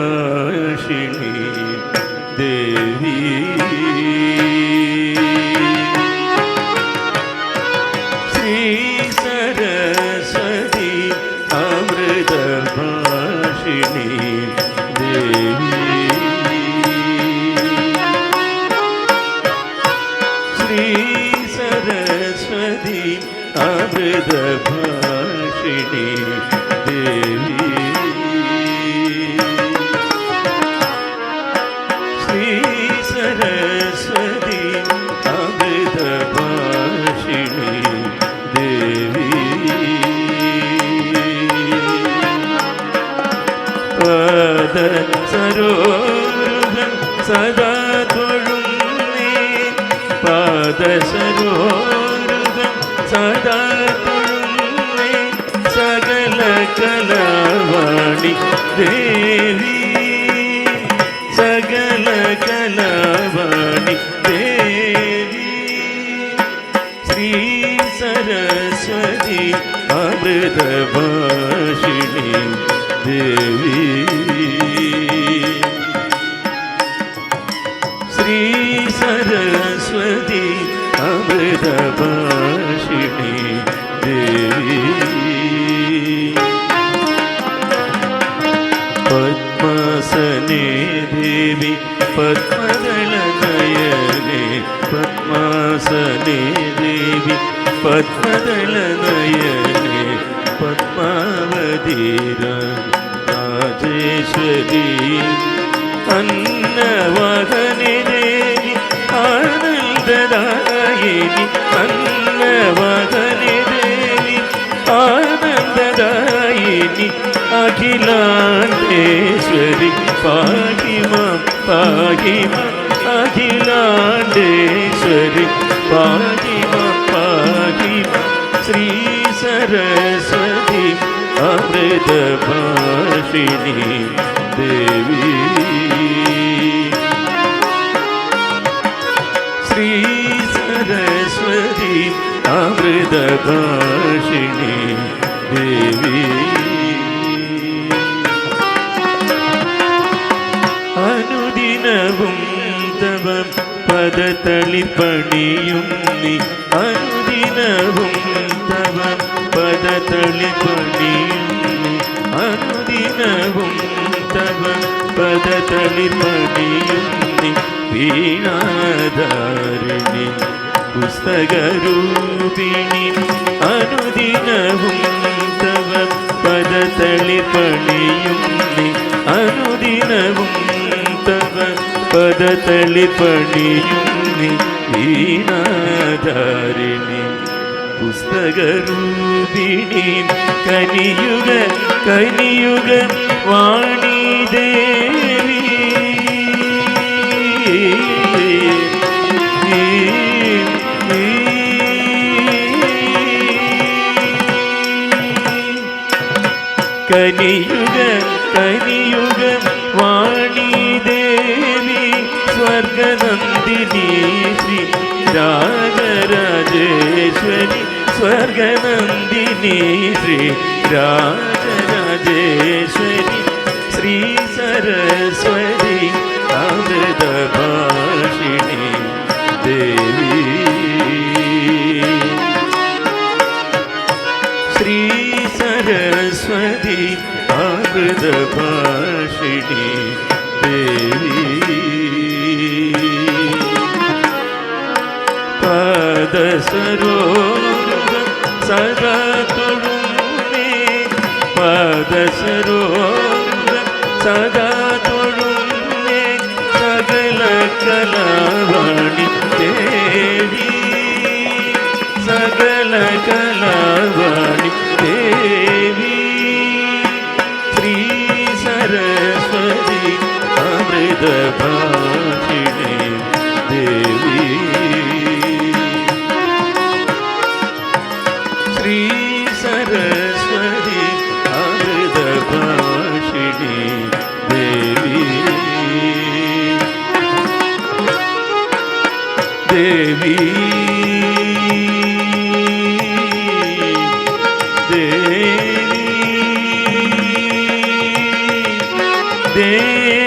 अमृतभाषिणी देवी श्री सरस्वती अमृतभाषिणी देवी श्री सरस्वती अमृतभाषिणी देवी श्री सरस्वती अमृतभाषिणी देवी पद सरोरुहं सदा तोळुन्ने पद सरोरुहं सदा तोळुन्ने सकल कलावाणि देवी सकल कलावाणि देवी श्री सरस्वती अमृतभाषिणी देवी श्री सरस्वती अमृतभाषिणी देवी पद्मासने देवी पद्मदलनयने पद्मासने देवी पद्मदलनयने पद्मावती राजेश्वरी अन्नवाहने देवी आनन्ददायिनी अन्नवाहने देवी आनन्ददायिनी अखिलाण्डेश्वरी पाहि मां अखिलाण्डेश्वरी पाहि मां श्री सरस्वती अमृतभाषिणी देवी श्री सरस्वती अमृतभाषिणी देवी അനുദിനവും തവ പദതളിപ്പണിയുന്നി അനുദിനവും തവ പദതളിപ്പണിയുന്നി അനുദിനവും തവ പദതളിപ്പണിയുന്നി വീണാധാരിണി പുസ്തകരൂപിണി അനുദിനവും തവ പദതളിപ്പണിയുന്നി അനുദിനവും തവ പദതളിപ്പണിയുന്നി വീണാധാരിണി പുസ്തകരൂപിണി കനിയുഗ കനിയുഗ വാണി ദേവി കനിയുഗ കനിയുഗ വാണി ദേവി സ്വർഗനന്ദിനി ശ്രീ രാജരാജേശ്വരി സ്വർഗനന്ദിനി ശ്രീ രാജരാജേശ്വരി ശ്രീ സരസ്വതി അമൃതഭാഷിണി ദേവി ശ്രീ सरस्वती अमृतभाषिणी देवी पदसरोरुहं सदा तोळुन्ने पदसरोरुहं सदा तोळुन्ने सकल कलावाणि देवी सकल कलावाणि देवी श्री सरस्वती अमृतभाषिणी देवी श्री सरस्वती अमृतभाषिणी देवी देवी देवी ದೇವಿ